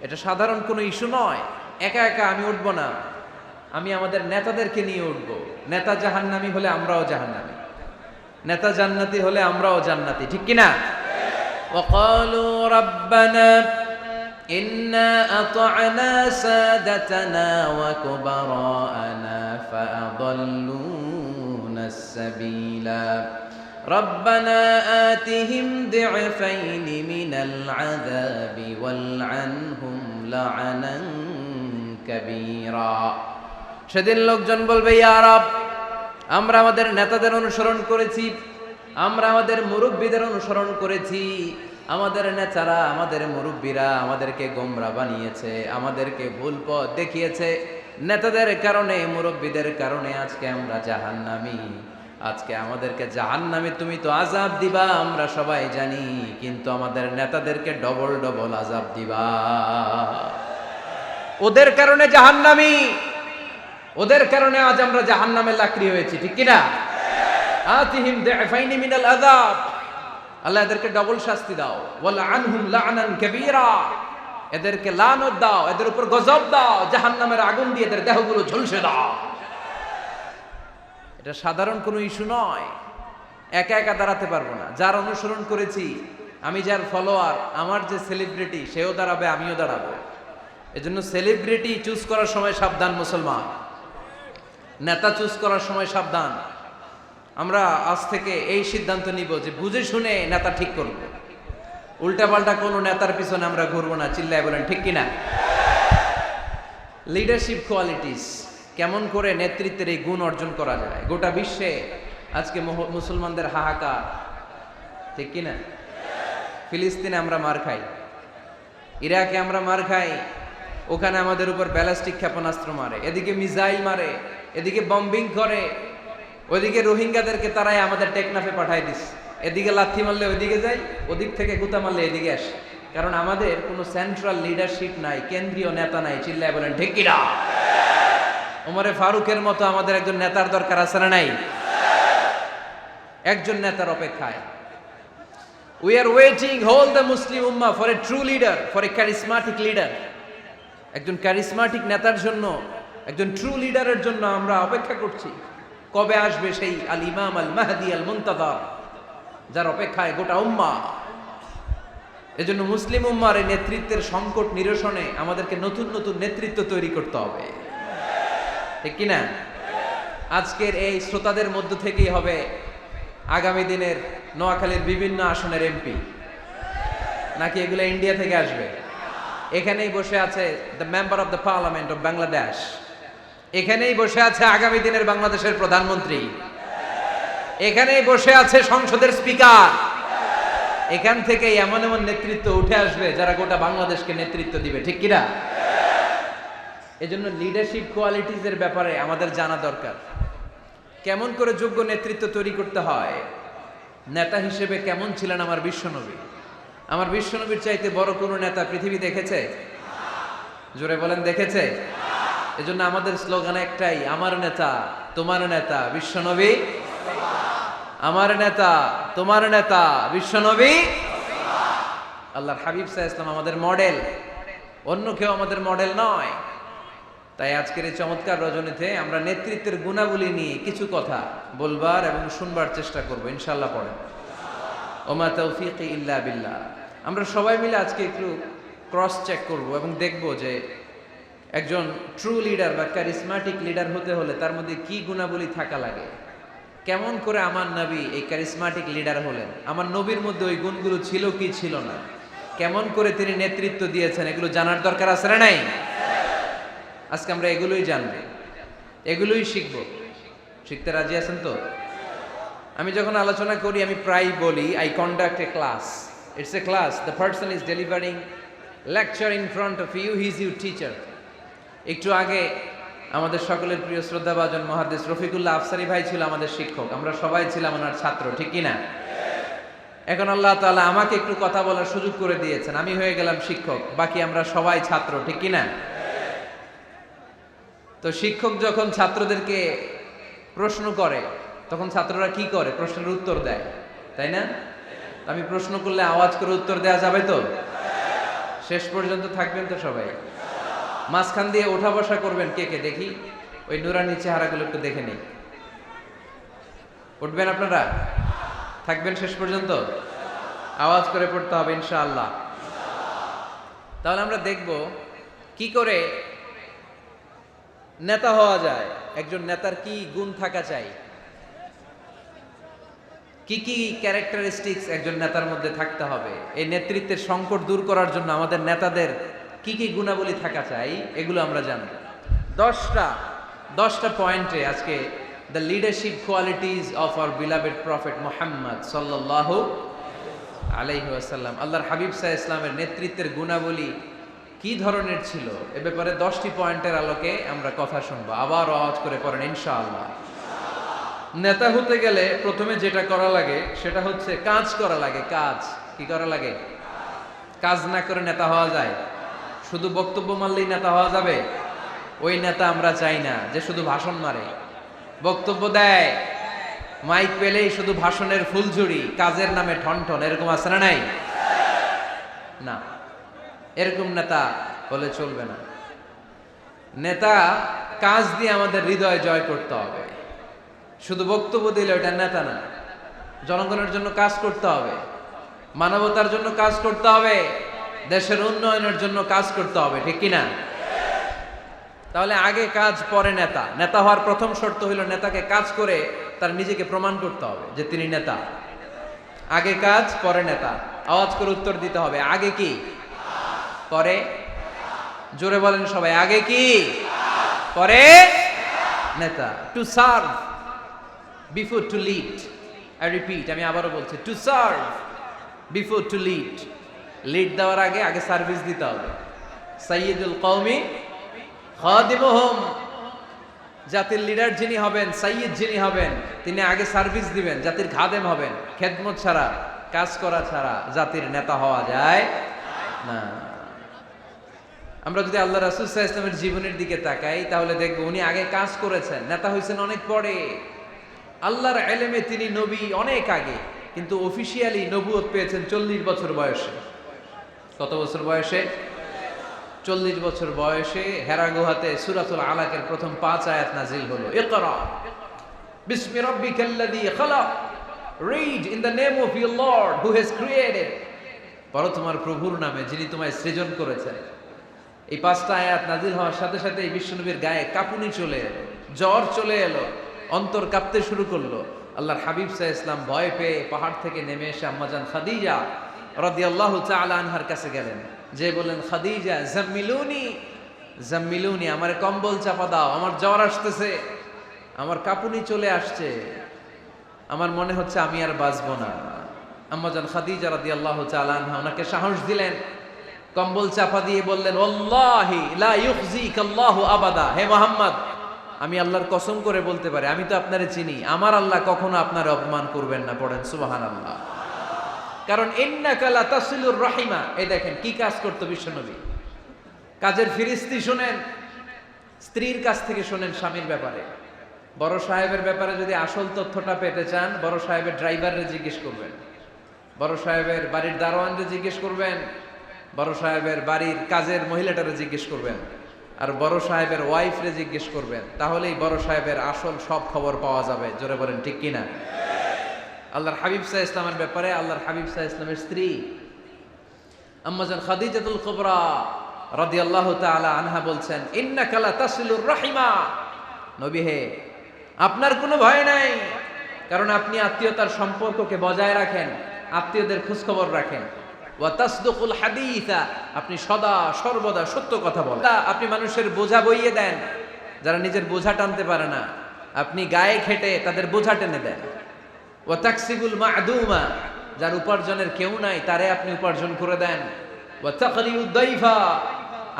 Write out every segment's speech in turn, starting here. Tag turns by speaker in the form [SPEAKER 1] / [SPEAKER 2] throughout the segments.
[SPEAKER 1] এটা সাধারণ কোনো ইস্যু নয়। একা একা আমি উঠবো না, আমি আমাদের নেতাদেরকে নিয়ে উঠবো। নেতা জাহান্নামী হলে আমরাও জাহান্নামী, নেতা জান্নাতি হলে আমরাও জান্নাতি, ঠিক কিনা? وقالوا ربنا إنا أطعنا سادتنا وكبراءنا فأضلونا السبيلا ربنا آتهم ضعفين من العذاب والعنهم لعنا كبيرا। সেদিন লোকজন বলবে, ইয়া রব, আমরা আমাদের নেতাদের অনুসরণ করেছি, আমরা আমাদের মুরব্বীদের অনুসরণ করেছি, আমাদের নেতারা আমাদের মুরব্বীরা আমাদেরকে গোমরা বানিয়েছে, আমাদেরকে ভুল পথ দেখিয়েছে। নেতাদের কারণে মুরব্বীদের কারণে আজকে আমরা জাহান্নামী, আজকে আমাদেরকে জাহান্নামে তুমি তো আযাব দিবা আমরা সবাই জানি, কিন্তু আমাদের নেতাদেরকে ডবল ডবল আযাব দিবা। ওদের কারণে জাহান্নামী, ওদের কারণে আজ আমরা জাহান্নামে লাকড়ি হয়েছি, ঠিক কিনা? আতিহিম দি'ফাইনি মিনাল আযাব, আল্লাহ এদেরকে ডবল শাস্তি দাও। ওয়ালা আনহুম লা'নান কাবীরা, এদেরকে লানত দাও, এদের উপর গজব দাও, জাহান্নামের আগুন দিয়ে এদের দেহগুলো ঝলসে দাও। এটা সাধারণ কোনো ইস্যু নয়, একা একা দাঁড়াতে পারবো না। যার অনুসরণ করেছি আমি, যার ফলোয়ার, আমার যে সেলিব্রিটি সেও দাঁড়াবে, আমিও দাঁড়াবো। এজন্য সেলিব্রিটি চুজ করার সময় সাবধান মুসলমান, নেতা চুজ করার সময় সাবধান। আমরা আজ থেকে এই সিদ্ধান্ত নিব যে বুঝে শুনে নেতা ঠিক করব, উল্টাপাল্টা কোনো নেতার পিছনে আমরা ঘুরবো না। চিল্লায় বলেন ঠিক কিনা? লিডারশিপ কোয়ালিটিস, কেমন করে নেতৃত্বের এই গুণ অর্জন করা যায়। গোটা বিশ্বে আজকে মুসলমানদের হাহাকার, ঠিক কিনা? ফিলিস্তিনে আমরা মার খাই, ইরাকে আমরা মার খাই, ওখানে আমাদের উপর ব্যালিস্টিক ক্ষেপণাস্ত্র মারে, এদিকে মিসাইল মারে, এদিকে বম্বিং করে, ওইদিকে রোহিঙ্গাদেরকে তারাই আমাদের টেকনাফে পাঠায় দিস। এদিকে লাথি মারলে ওইদিকে যাই, ওদিক থেকে গুতা মারলে এদিকে আসে। কারণ আমাদের কোনো সেন্ট্রাল লিডারশিপ নাই, কেন্দ্রীয় নেতা নাই। চিল্লায় বলেন ঠিক কিনা? ওমরে ফারুকের মতো আমাদের একজন নেতার দরকার আছে না নাই? একজন নেতার অপেক্ষায়। We are waiting, all the Muslim Ummah, for a true leader, for a charismatic leader. একজন ক্যারিসমাটিক নেতার জন্য, একজন ট্রু লিডারের জন্য আমরা অপেক্ষা করছি। কবে আসবে সেই আল ইমাম আল মাহদি আল মুনতাযার, যার অপেক্ষায় গোটা উম্মাহ। এজন্য মুসলিম উম্মার এই নেতৃত্বের সংকট নিরসনে আমাদেরকে নতুন নতুন নেতৃত্ব তৈরি করতে হবে, ঠিক কিনা? আজকের এই শ্রোতাদের মধ্য থেকেই হবে আগামী দিনের নোয়াখালীর বিভিন্ন আসনের এমপি, নাকি এগুলো ইন্ডিয়া থেকে আসবে? এখানেই বসে আছে the member of the parliament of Bangladesh, এখানেই বসে আছে আগামী দিনের বাংলাদেশের প্রধানমন্ত্রী, এখানেই বসে আছে সংসদের স্পিকার। এখান থেকে এমন এমন নেতৃত্ব উঠে আসবে যারা গোটা বাংলাদেশকে নেতৃত্ব দিবে, ঠিক কিনা? এজন্য লিডারশিপ কোয়ালিটিস এর ব্যাপারে আমাদের জানা দরকার। কেমন করে যোগ্য নেতৃত্ব তৈরি করতে হয়। নেতা হিসেবে কেমন ছিলেন আমার বিশ্বনবী? আমার বিশ্বনবীর চাইতে বড় কোনো নেতা পৃথিবী দেখেছে? জোরে বলেন, দেখেছে? এজন্য আমাদের স্লোগান একটাই, আমার নেতা তোমার নেতা বিশ্বনবী, আমার নেতা তোমার নেতা বিশ্বনবী। আল্লাহর হাবিব সাল্লাল্লাহু আলাইহি ওয়াসাল্লাম আমাদের মডেল, অন্য কেউ আমাদের মডেল নয়। তাই আজকের এই চমৎকার রজনীতে আমরা নেতৃত্বের গুণাবলী নিয়ে কিছু কথা বলবার এবং শুনবার চেষ্টা করব ইনশাআল্লাহ। পড়েন ওমা তাওফীকি ইল্লা বিল্লাহ। আমরা সবাই মিলে আজকে একটু ক্রস চেক করব এবং দেখব যে একজন ট্রু লিডার বা ক্যারিসমাটিক লিডার হতে হলে তার মধ্যে কি গুণাবলী থাকা লাগে। কেমন করে আমার নবী এই ক্যারিসমাটিক লিডার হলেন, আমার নবীর মধ্যে ওই গুণগুলো ছিল কি ছিল না, কেমন করে তিনি নেতৃত্ব দিয়েছেন, এগুলো জানার দরকার আছে না নাই? আজকে আমরা এগুলোই জানব, এগুলোই শিখব। শিখতে রাজি আছেন তো? আমি যখন আলোচনা করি আমি প্রায় বলি, I conduct a class. It's a class, the person is delivering lecture in front of you, he is your teacher. একটু আগে আমাদের সকলের প্রিয় শ্রদ্ধাভাজন মুহাদ্দিস রফিকুল্লাহ আফসারী ভাই ছিল আমাদের শিক্ষক, আমরা সবাই ছিলাম ওনার ছাত্র, ঠিক কিনা? এখন আল্লাহ তাআলা আমাকে একটু কথা বলার সুযোগ করে দিয়েছেন, আমি হয়ে গেলাম শিক্ষক, বাকি আমরা সবাই ছাত্র, ঠিক কিনা? তো শিক্ষক যখন ছাত্রদেরকে প্রশ্ন করে তখন ছাত্ররা কি করে? প্রশ্নের উত্তর দেয়, তাই না? আমি প্রশ্ন করলে আওয়াজ করে উত্তর দেওয়া যাবে তো? শেষ পর্যন্ত থাকবেন তো সবাই? মাঝখান দিয়ে ওঠা বসা করবেন কে কে দেখি, ওই নুরানি চেহারাগুলো একটু দেখে নেই। উঠবেন আপনারা? থাকবেন শেষ পর্যন্ত? আওয়াজ করে পড়তে হবে ইনশাআল্লাহ। তাহলে আমরা দেখব কি করে নেতা হওয়া যায়, একজন নেতার কি গুণ থাকা চাই, কি কি ক্যারেক্টারিস্টিক্স একজন নেতার মধ্যে থাকতে হবে, এই নেতৃত্বের সংকট দূর করার জন্য আমাদের নেতাদের কি কি গুণাবলী থাকা চাই, এগুলো আমরা জানব। 10টা পয়েন্টে আজকে the leadership qualities of our beloved prophet Muhammad সাল্লাল্লাহু আলাইহি ওয়াসাল্লাম, আল্লাহর হাবিব সাল্লাল্লাহু আলাইহি ওয়াসাল্লামের নেতৃত্বের গুণাবলী কি ধরনের ছিল, এ ব্যাপারে 10টি পয়েন্টের আলোকে আমরা কথা শুনবো। আবার আওয়াজ করে পড়েন ইনশাআল্লাহ। নেতা হতে গেলে প্রথমে যেটা করা লাগে সেটা হচ্ছে কাজ করা লাগে। কাজ কি করা লাগে? কাজ না করে নেতা হওয়া যায়? শুধু বক্তব্য মারলেই নেতা হওয়া যাবে? ওই নেতা আমরা চাই না যে শুধু ভাষণ মারে, বক্তব্য দেয়, মাইক পেলেই শুধু ভাষণের ফুলঝুরি, কাজের নামে ঠনঠন, এরকম আছে না নাই? না, এরকম নেতা বলে চলবে না। নেতা কাজ দিয়ে আমাদের হৃদয় জয় করতে হবে। শুধু বক্তব্য দিলে ওটা নেতা না। জনগণের জন্য কাজ করতে হবে, মানবতার জন্য কাজ করতে হবে, দেশের উন্নয়নের জন্য কাজ করতে হবে, ঠিক কিনা? তাহলে আগে কাজ পরে নেতা। নেতা হওয়ার প্রথম শর্ত হইল নেতাকে কাজ করে তার নিজেকে প্রমাণ করতে হবে যে তিনি নেতা। আগে কাজ পরে নেতা। আওয়াজ করে উত্তর দিতে হবে, আগে কি পরে? জোরে বলেন সবাই, আগে কি পরে নেতা। To serve before to lead. I repeat, আমি আবারও বলছি, to serve before to lead. Lead দেওয়ার আগে আগে সার্ভিস দিতে হবে। সাইয়্যিদুল কওমি খাদিমুহুম, জাতির লিডার যিনি হবেন, সাইয়্যিদ যিনি হবেন, তিনি আগে সার্ভিস দিবেন, জাতির খাদেম হবেন। খেদমত ছাড়া, কাজ করা ছাড়া জাতির নেতা হওয়া যায় না। আমরা যদি আল্লাহ রাসূল সাল্লাল্লাহু আলাইহি ওয়াসাল্লামের জীবনের দিকে তাকাই তাহলে দেখব উনি আগে কাজ করেছেন, নেতা হয়েছেন অনেক পরে। আল্লাহর ইলমে তিনি নবী অনেক আগে, কিন্তু অফিশিয়ালি নবুয়ত পেয়েছেন 40 বছর বয়সে। কত বছর বয়সে? 40 বছর বয়সে হেরা গুহাতে সূরাতুল আলাকের প্রথম 5 আয়াত নাজিল হলো। ইকরা বিসমি রাব্বিকাল্লাযী খালাক, read in the name of your lord who has created. পড়ো তোমার প্রভুর নামে যিনি তোমায় সৃজন করেছেন। এই 5টা আয়াত নাজিল হওয়ার সাথে সাথে এই বিশ্বনবীর গায়ে কাঁপুনি চলে এলো, জ্বর চলে এলো, অন্তর কাঁপতে শুরু করলো। আল্লাহর হাবিব সাল্লাল্লাহু আলাইহি ওয়াসাল্লাম ভয় পেয়ে পাহাড় থেকে নেমে এসে আম্মাজান খাদিজা রাদিয়াল্লাহু তাআলা আনহার কাছে গেলেন, যে বলেন, খাদিজা জাম্মিলুনি জাম্মিলুনি, আমারে কম্বল চাপা দাও, আমার জ্বর আসতেছে, আমার কাঁপুনি চলে আসছে, আমার মনে হচ্ছে আমি আর বাঁচবো না। আম্মাজান খাদিজা রাদিয়াল্লাহু তাআলা আনহা ওনাকে সাহস দিলেন, কম্বল চাপা দিয়ে বললেন, ওয়াল্লাহি লা ইউখজিকাল্লাহু আবাদা, হে মুহাম্মদ, আমি আল্লাহর কসম করে বলতে পারি, আমি তো আপনারে চিনি, আমার আল্লাহ কখনো আপনার অপমান করবেন না। পড়েন সুবহানাল্লাহ। কারণ ইন্নাকা লা তাসিলুর রাহিমা। এই দেখেন কি কাজ করতো বিশ্বনবী। কাজের ফিরিস্তি শুনেন, স্ত্রীর কাছ থেকে শুনেন স্বামীর ব্যাপারে। বড় সাহেবের ব্যাপারে যদি আসল তথ্যটা পেতে চান, বড় সাহেবের ড্রাইভাররে জিজ্ঞেস করবেন, বড় সাহেবের বাড়ির দারোয়ানরে জিজ্ঞেস করবেন, বড় সাহেবের বাড়ির কাজের মহিলাটারে জিজ্ঞেস করবেন, আর বড় সাহেবের ওয়াইফরে জিজ্ঞেস করবেন। তাহলেই বড় সাহেবের আসল সব খবর পাওয়া যাবে। জোরে বলেন ঠিক কিনা? আল্লাহর হাবিব সাল্লাল্লাহু আলাইহি ওয়াসাল্লামের ব্যাপারে আল্লাহর হাবিব সাল্লাল্লাহু আলাইহি ওয়াসাল্লামের স্ত্রী আম্মাজান খাদিজাতুল কুবরা রাদিয়াল্লাহু তাআলা আনহা বলছেন, ইন্নাকা লা তাসিলুর রাহিমা, নবী হে, আপনার কোনো ভয় নাই, কারণ আপনি আত্মীয়তার সম্পর্ককে বজায় রাখেন, আত্মীয়দের খোঁজ খবর রাখেন। ওয়া তাসদুকুল হাদিসা, আপনি সদা সর্বদা সত্য কথা বলেন। আপনি মানুষের বোঝা বইয়ে দেন, যারা নিজের বোঝা টানতে পারে না, আপনি গায়ে খেটে তাদের বোঝা টেনে দেন। ওয়া তাকসিবুল মা'দুমা, যার উপার্জনের কেউ নাই তারে আপনি উপার্জন করে দেন। ওয়া তাকরিউদ দাইফা,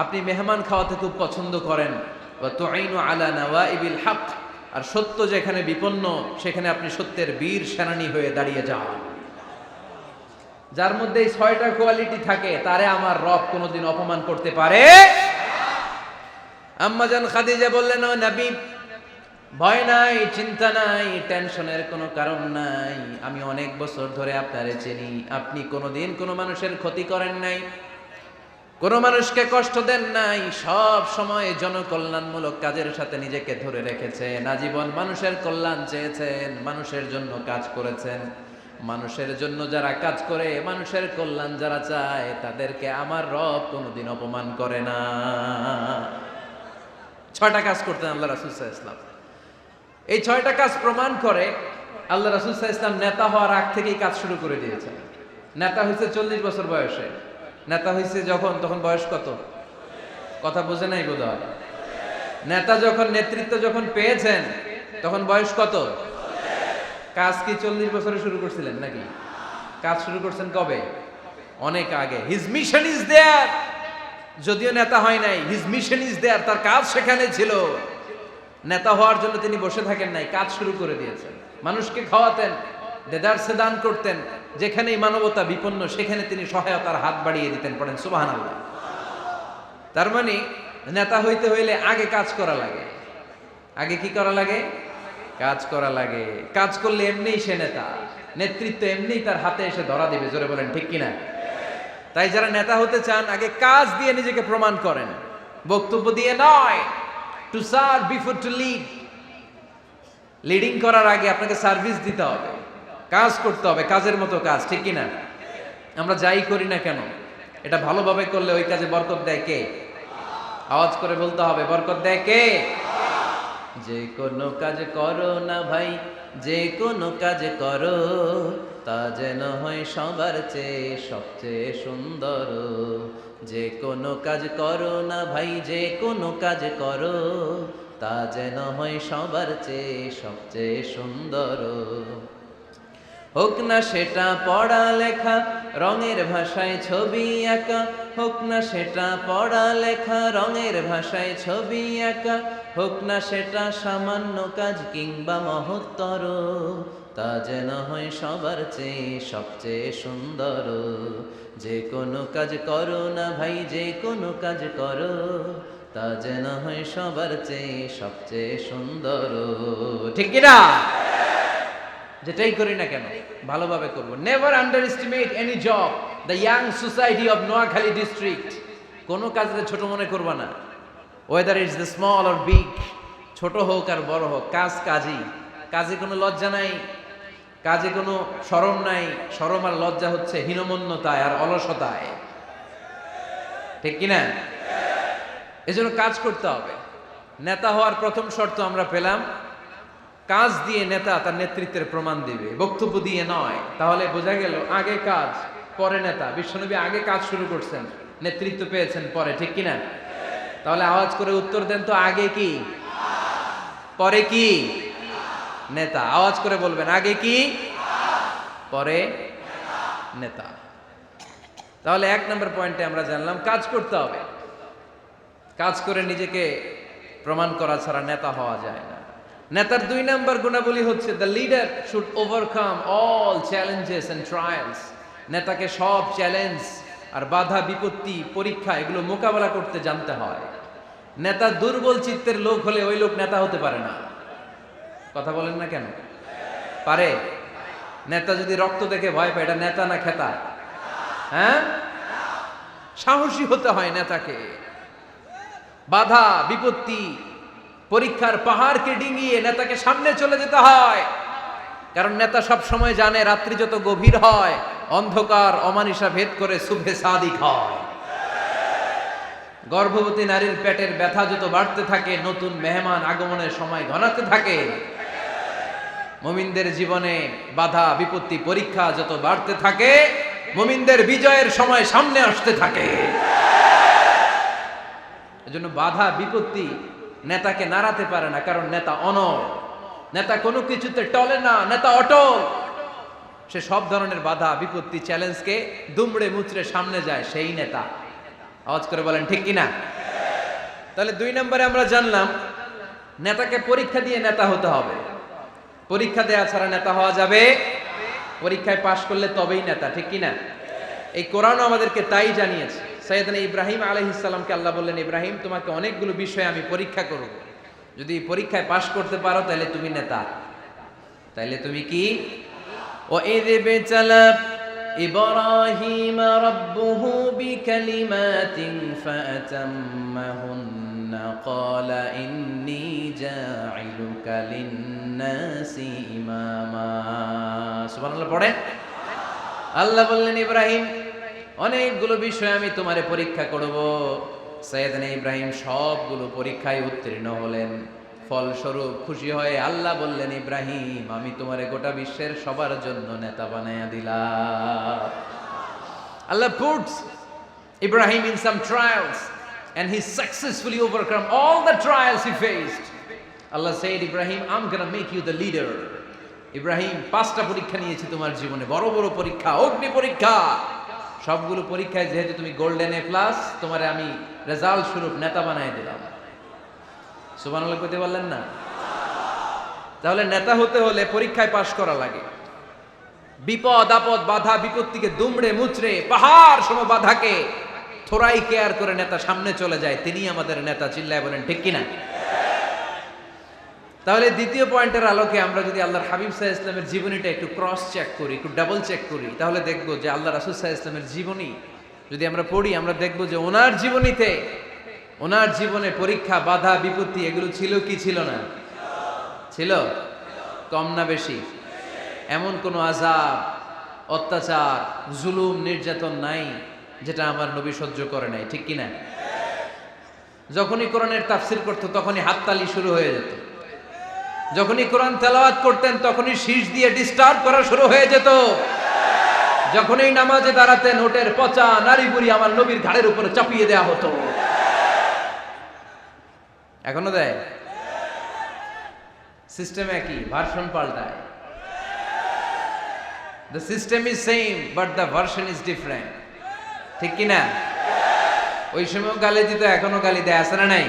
[SPEAKER 1] আপনি মেহমান খাওয়াতে খুব পছন্দ করেন। ওয়া তুঈনু আলা নাওয়াইবিল হক, আর সত্য যেখানে বিপন্ন সেখানে আপনি সত্যের বীর সেনানী হয়ে দাঁড়িয়ে যান। যার মধ্যে এই 6টা কোয়ালিটি থাকে তারে আমার রব কোনোদিন অপমান করতে পারে। আম্মাজান খাদিজা বললেন, ও নবী, ভয় নাই, চিন্তা নাই, টেনশনের কোনো কারণ নাই, আমি অনেক বছর ধরে আপনারে চিনি, আপনি কোনোদিন কোনো মানুষের ক্ষতি করেন নাই, কোন মানুষকে কষ্ট দেন নাই, সব সময় জনকল্যাণমূলক কাজের সাথে নিজেকে ধরে রেখেছেন, আজীবন মানুষের কল্যাণ চেয়েছেন, মানুষের জন্য কাজ করেছেন। মানুষের জন্য যারা কাজ করে, মানুষের কল্যাণ যারা চায়, তাদেরকে আমার রব কোনোদিন অপমান করে না। 6টা কাজ করতেন আল্লাহ রাসূল সাল্লাল্লাহু আলাইহি ওয়াসাল্লাম। এই 6টা কাজ প্রমাণ করে আল্লাহ রাসূল সাল্লাল্লাহু আলাইহি ওয়াসাল্লাম নেতা হওয়ার আগ থেকেই কাজ শুরু করে দিয়েছেন। নেতা হয়েছে 40 বছর বয়সে। নেতা হয়েছে যখন, তখন বয়স কত? কথা বোঝে নাই বোধহয়। নেতা যখন, নেতৃত্ব যখন পেয়েছেন, তখন বয়স কত? কাজ কি 40 বছরে শুরু করছিলেন নাকি? কাজ শুরু করছেন কবে? অনেক আগে। His mission is there. যদিও নেতা হয় নাই, হিজ মিশন ইজ দেয়ার, তার কাজ সেখানে ছিল। নেতা হওয়ার জন্য তিনি বসে থাকেন নাই, কাজ শুরু করে দিয়েছেন। মানুষকে খাওয়াতেন, দেদারসে দান করতেন, যেখানেই মানবতা বিপন্ন সেখানে তিনি সহায়তার হাত বাড়িয়ে দিতেন। পড়েন সুবহানাল্লাহ। তার মানে নেতা হইতে হইলে আগে কাজ করা লাগে। আগে কি করা লাগে? কাজ করা লাগে। কাজ করলে এমনিই সে নেতা, নেতৃত্ব এমনিই তার হাতে এসে ধরা দিবে। জোরে বলেন ঠিক কিনা? তাই যারা নেতা হতে চান, আগে কাজ দিয়ে নিজেকে প্রমাণ করেন, বক্তব্য দিয়ে নয়। To serve before to lead. Leading করার আগে আপনাকে সার্ভিস দিতে হবে, কাজ করতে হবে, কাজের মতো কাজ, ঠিক কিনা? আমরা যাই করি না কেন, এটা ভালোভাবে করলে ওই কাজে বরকত দেয় কে? আওয়াজ করে বলতে হবে, বরকত দেয় কে? যে কোনো কাজ করো না ভাই, যে কোনো কাজ করো, তা যেন হয় সবার চেয়ে সবচেয়ে সুন্দর। যে কোনো কাজ করো না ভাই, যে কোনো কাজ করো, তা যেন হয় সবার চেয়ে সবচেয়ে সুন্দর। হোক না সেটা পড়া লেখা, রঙের ভাষায় ছবি আঁকা, হোক না সেটা পড়া লেখা, রঙের ভাষায় ছবি আঁকা, হোক না সেটা সামান্য কাজ কিংবা মহত্তর, তা যেন হয় সবার চেয়ে সবচেয়ে সুন্দর। যে কোনো কাজ করো না ভাই, যে কোনো কাজ করো, তা যেন হয় সবার চেয়ে সবচেয়ে সুন্দর। ঠিক কিনা? যেটাই করি না কেন ভালোভাবে করব। Never under estimate any job. The young society of Noakhali district. কোনো কাজে ছোট মনে করবা না, whether it's the small or big. ছোট হোক আর বড় হোক, কাজ কাজই। কাজে কোনো লজ্জা নাই, কাজে কোনো শরম নাই। শরম আর লজ্জা হচ্ছে হীনমন্যতায় আর অলসতায়, ঠিক কিনা? এজন্য কাজ করতে হবে। নেতা হওয়ার প্রথম শর্ত আমরা পেলাম, কাজ দিয়ে নেতা তার নেতৃত্বের প্রমাণ দিবে, বক্তব্য দিয়ে নয়। তাহলে বোঝা গেল আগে কাজ পরে নেতা। বিশ্বনবী আগে কাজ শুরু করছেন, নেতৃত্ব পেয়েছেন পরে, ঠিক কিনা? তাহলে আওয়াজ করে উত্তর দেন তো, আগে কি পরে কি? নেতা। আওয়াজ করে বলবেন, আগে কি পরে নেতা। তাহলে 1 নম্বর পয়েন্টে আমরা জানলাম কাজ করতে হবে। কাজ করে নিজেকে প্রমাণ করা ছাড়া নেতা হওয়া যায় না। নেতার 2 নম্বর গুণাবলী হচ্ছে the leader should overcome all challenges and trials. নেতাকে সব চ্যালেঞ্জ আর বাধা বিপত্তি পরীক্ষা এগুলো মোকাবেলা করতে জানতে হয়। নেতা দুর্বল চিত্তের লোক হলে ওই লোক নেতা হতে পারে না। কথা বলেন না কেন? পারে? নেতা যদি রক্ত দেখে ভয় পায়, এটা নেতা না খেতা? হ্যাঁ, সাহসী হতে হয় নেতাকে। বাধা বিপত্তি পরীক্ষার পাহাড়কে ডিঙিয়ে নেতাকে সামনে চলে যেতে হয়। কারণ নেতা সব সময় জানে রাত্রি যত গভীর হয়, অন্ধকার অমানিসা ভেদ করে সুবহে সাদিক হয়। গর্ভবতী নারীর পেটের ব্যথা যত বাড়তে থাকে, নতুন মেহমান আগমনের সময় ঘনাতে থাকে। মুমিনদের জীবনে বাধা বিপত্তি পরীক্ষা যত বাড়তে থাকে, মুমিনদের বিজয়ের সময় সামনে আসতে থাকে। এজন্য বাধা বিপত্তি নেতাকে নাড়াতে পারে না, কারণ নেতা অনড়। নেতা কোনো কিছুতে টলে না, নেতা অটল। সে সব ধরনের বাধা বিপত্তি চ্যালেঞ্জকে দুমড়ে মুচড়ে সামনে যায়, সেই নেতা। আওয়াজ করে বলেন ঠিক কিনা? তাহলে 2 নম্বরে আমরা জানলাম নেতাকে পরীক্ষা দিয়ে নেতা হতে হবে। পরীক্ষা দেয়া ছাড়া নেতা হওয়া যাবে? পরীক্ষায় পাশ করলে তবেই নেতা, ঠিক কিনা? এই কোরআন আমাদেরকে তাই জানিয়েছে। সাইয়েদনা ইব্রাহিম আলাইহিস সালামকে আল্লাহ বললেন, ইব্রাহিম তোমাকে অনেকগুলো বিষয় আমি পরীক্ষা করব, যদি পরীক্ষায় পাশ করতে পারো তাহলে তুমি নেতা। তাইলে তুমি কি? ও ইযিবতালা إبراهيم ربه بكلمات فأتمهن قال إني جاعلك للناس إماما সুবহানাল্লাহ পড়েন। আল্লাহ বললেন ইব্রাহিম অনেকগুলো বিষয় আমি তোমারে পরীক্ষা করব। সাইয়েদনা ইব্রাহিম সবগুলো পরীক্ষায় উত্তীর্ণ হলেন। ফলস্বরূপ খুশি হয়ে আল্লাহ বললেন ইব্রাহিম আমি তোমারে গোটা বিশ্বের সবার জন্য নেতা বানায়া দিলাম। Allah puts Ibrahim in some trials and he successfully overcome all the trials he faced. Allah said Ibrahim I'm gonna make you the leader. Ibrahim 5টা পরীক্ষা নিয়েছি তোমার জীবনে, বড় বড় পরীক্ষা, অগ্নি পরীক্ষা। সবগুলো পরীক্ষায় যেহেতু তুমি গোল্ডেন এ প্লাস, তোমারে আমি রেজাল্ট স্বরূপ নেতা বানায় দিলাম। সুবহানাল্লাহ কইতে বললেন না? তাহলে নেতা হতে হলে পরীক্ষায় পাশ করা লাগে। বিপদ আপদ বাধা বিপত্তিকে দুমড়ে মুচড়ে পাহাড় সম বাধাকে থোড়াই কেয়ার করে নেতা সামনে চলে যায়, তিনি আমাদের নেতা। চিল্লায় বলেন ঠিক কিনা? তাহলে দ্বিতীয় পয়েন্টের আলোকে আমরা যদি আল্লাহর হাবিব সাল্লাল্লাহু আলাইহি ওয়াসাল্লামের জীবনীটা একটু ক্রস চেক করি, একটু ডাবল চেক করি, তাহলে দেখব যে আল্লাহ রাসূল সাল্লাল্লাহু আলাইহি ওয়াসাল্লামের জীবনী যদি আমরা পড়ি, আমরা দেখব যে ওনার জীবনীতে, ওনার জীবনে পরীক্ষা বাধা বিপত্তি এগুলো ছিল কি ছিল না? ছিল। কম না বেশি? এমন কোনো আযাব অত্যাচার জুলুম নির্যাতন নাই যেটা আমার নবী সহ্য করে নাই, ঠিক কিনা? যখনই কোরআনের তাফসীর করতো তখনই হাততালি শুরু হয়ে যেত, যখনই কোরআন তেলাওয়াত করতেন তখনই শীষ দিয়ে ডিস্টার্ব করা শুরু হয়ে যেত, যখনই নামাজে দাঁড়াতেন ওটের পচা নারী বুড়ি আমার নবীর ঘাড়ের উপরে চাপিয়ে দেয়া হতো। এখনো দেয়? সিস্টেম একই, ভার্সন পাল্টায়। The system is same but the version is different, ঠিক কি না? ওই সময় গালি দিত, এখনো গালি দেয়, আছে না নাই?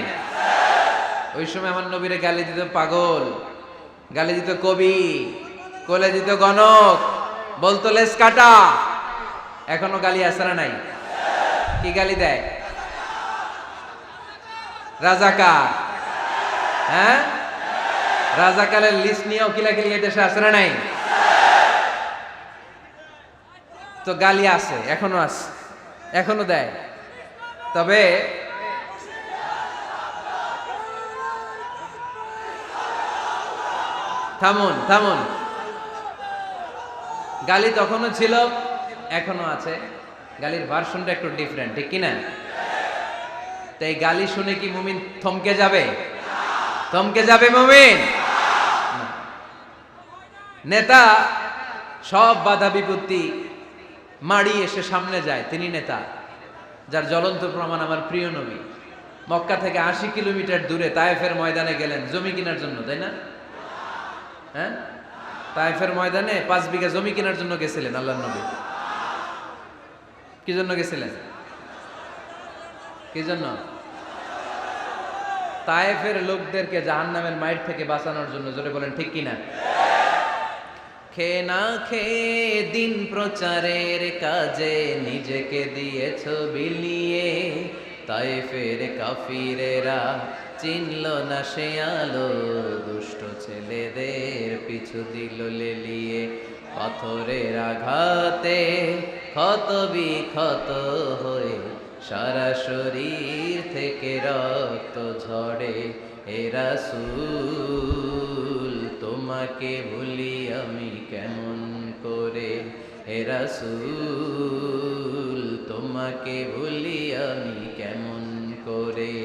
[SPEAKER 1] ওই সময় আমার নবীরে গালি দিত পাগল, গালি দিত কবি, কোলে দিত গণক, বলতো লেস কাটা। এখনো গালি আছে না নাই? কি গালি দেয়? রাজাকার। হ্যাঁ, রাজাকারের লিস্ট নিয়েও কিলাকিলি এই দেশে আছে না নাই? তো গালি আছে, এখনো আছে, এখনো দেয়। তবে থামুন থামুন, গালি তখনও ছিল এখনো আছে, গালির ভার্সনটা একটু ডিফারেন্ট, ঠিক কিনা? তো এই গালি শুনে কি মুমিন থমকে যাবে? থমকে যাবে মুমিন? নেতা সব বাধা বিপত্তি মাড়ি এসে সামনে যায়, তিনি নেতা। যার জ্বলন্ত প্রমাণ আমার প্রিয় নবী মক্কা থেকে 80 কিলোমিটার দূরে তায়েফের ময়দানে গেলেন জমি কেনার জন্য, তাই না? হ্যাঁ, তায়েফের ময়দানে 5 বিঘা জমি কেনার জন্য গেছিলেন আল্লাহর নবী। কি জন্য গেছিলেন? কি জন্য? তায়েফের লোকদেরকে জাহান্নামের মাইর থেকে বাঁচানোর জন্য। জোরে বলেন ঠিক কিনা? খেয়ে না খেয়ে দিন প্রচারের কাজে নিজেকে দিয়েছ বিলিয়ে, তায়েফের কাফিরেরা চিনল না সে আলো, দুষ্ট ছেলেদের পিছু দিল লেলিয়ে, পাথরের আঘাতে ক্ষত বিক্ষত হয়ে সারা শরীর থেকে রক্ত ঝরে। হে রাসূল তোমাকে ভুলি আমি কেমন করে, হে রাসূল তোমাকে ভুলি আমি কেমন করে,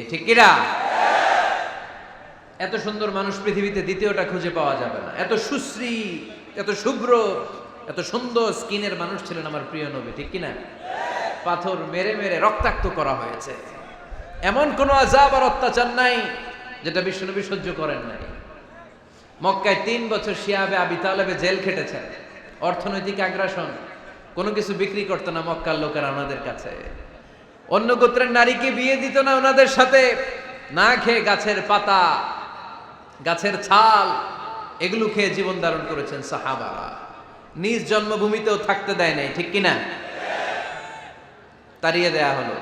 [SPEAKER 1] ঠিক কিনা? এত সুন্দর মানুষ পৃথিবীতে দ্বিতীয়টা খুঁজে পাওয়া যাবে না। এত সুশ্রী, এত শুভ্র, এত সুন্দর স্কিনের মানুষ ছিলেন আমার প্রিয় নবী, ঠিক কিনা? পাথর মেরে মেরে রক্তাক্ত করা হয়েছে, এমন কোন আযাব আর অত্যাচার নাই যেটা বিশ্বনবী সহ্য করেন নাই। মক্কায় 3 বছর শিয়াবে আবি তালেবে জেল খেটেছেন, অর্থনৈতিক আগ্রাসন, কোনো কিছু বিক্রি করতো না মক্কার লোকেরা ওনাদের কাছে। অন্য গোত্রের নারীকে বিয়ে দিত না ওনাদের সাথে, না খেয়ে গাছের পাতা গাছের ছাল এগুলো খেয়ে জীবন ধারণ করেছেন সাহাবারা। নিজ জন্মভূমিতেও থাকতে দেয় নাই, ঠিক কিনা? তাড়িয়ে দেয়া হলো,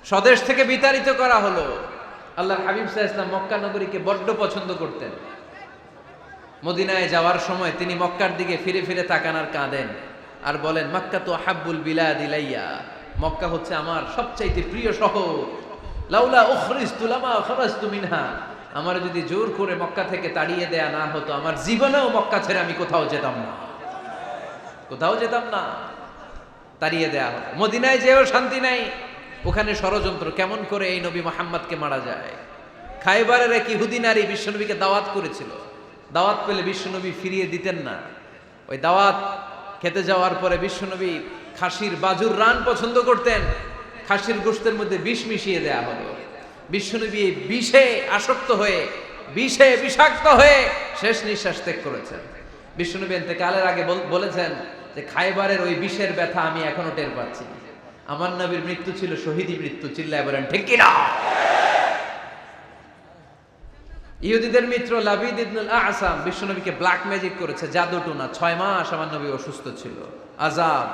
[SPEAKER 1] স্বদেশ থেকে বিতাড়িত করা হলো। আল্লাহর হাবিব সাল্লাল্লাহু আলাইহি ওয়াসাল্লাম মক্কা নগরীকে বড্ড পছন্দ করতেন। মদিনায় যাওয়ার সময় তিনি মক্কার দিকে ফিরে ফিরে তাকান আর কাঁদেন আর বলেন, মক্কা তো হাব্বুল বিলাদ ইলাইয়া, মক্কা হচ্ছে আমার সবচাইতে প্রিয় শহর। লাউলা উখরিজতু লামা খারাজতু মিনহা, আমার যদি জোর করে মক্কা থেকে তাড়িয়ে দেয়া না হতো, আমার জীবনেও মক্কা ছেড়ে আমি কোথাও যেতাম না, কোথাও যেতাম না। তাড়িয়ে দেয়া হতো। মদিনায় যেও শান্তি নাই, ওখানে ষড়যন্ত্র কেমন করে এই নবী মুহাম্মদকে মারা যায়। খাইবারের এক ইহুদি নারী বিশ্বনবীকে দাওয়াত করেছিল, দাওয়াত পেলে বিশ্বনবী ফিরিয়ে দিতেন না। ওই দাওয়াত খেতে যাওয়ার পরে বিশ্বনবী খাসির বাজুর রান পছন্দ করতেন, খাসির গোশতের মধ্যে বিষ মিশিয়ে দেয়া হলো। বিশ্বনবী এই বিষে আসক্ত হয়ে, বিষে বিষাক্ত হয়ে শেষ নিঃশ্বাস ত্যাগ করেছেন। বিশ্বনবী ইন্তেকালের আগে বলেছেন যে খাইবারের ওই বিষের ব্যথা আমি এখনো টের পাচ্ছি। আমার নবীর মৃত্যু ছিল শহীদি মৃত্যু, চিল্লায় বলেন ঠিক কিনা। ইহুদিদের মিত্র লাবিদ ইবনুল আসাম বিশ্বনবীকে ব্ল্যাক ম্যাজিক করেছে, জাদুটোনা। 6 মাস আমার নবী অসুস্থ ছিল। আযাব,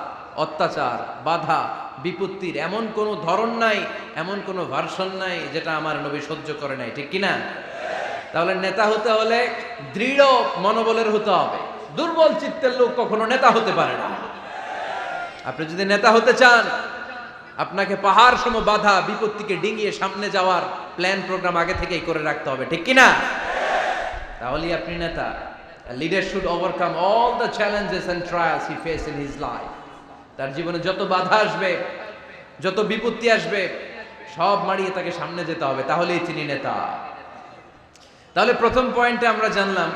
[SPEAKER 1] অত্যাচার, বাধা, বিপত্তির এমন কোনো ধরন নাই, এমন কোনো ভার্সন নাই যেটা আমার নবী সহ্য করে নাই, ঠিক কিনা। তাহলে নেতা হতে হলে দৃঢ় মনোবলের হতে হবে। দুর্বল চিত্তের লোক কখনো নেতা হতে পারে না। আপনি যদি নেতা হতে চান, আপনাকে পাহাড় সম বাধা বিপত্তিকে ডিঙিয়ে সামনে যাওয়ার প্ল্যান প্রোগ্রাম আগে থেকেই করে রাখতে হবে, ঠিক কিনা। তাহলেই আপনি নেতা। Leader should overcome all the challenges and trials he face in his life. তার জীবনে যত বাধা আসবে, যত বিপত্তি আসবে, সব মারিয়ে তাকে সামনে যেতে হবে, তাহলেই তিনি নেতা। তাহলে প্রথম পয়েন্টে আমরা জানলাম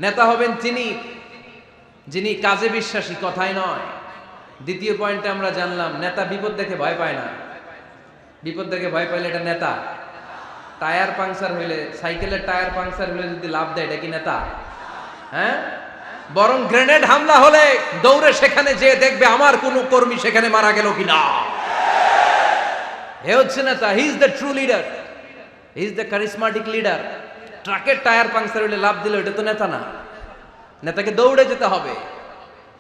[SPEAKER 1] নেতা হবেন তিনি যিনি কাজে বিশ্বাসী, কথায় নয়। দ্বিতীয় পয়েন্টে আমরা জানলাম নেতা বিপদ দেখে ভয় পায় না। বিপদ দেখে ভয় পাইলে এটা নেতা। টায়ার পাংচার হইলে, সাইকেলের টায়ার পাংচার হলে যদি লাভ দেয়, এটা কি নেতা? হ্যাঁ, বরং গ্রেনেড হামলা হলে দৌড়ে সেখানে যে দেখবে আমার কোন কর্মী সেখানে মারা গেল কিনা। হে হচ্ছে নেতা। He is the true leader, he is the charismatic leader. ট্রাকের টায়ার পাংচার হইলে লাভ দিল, এটা তো নেতা না। নেতাকে দৌড়ে যেতে হবে।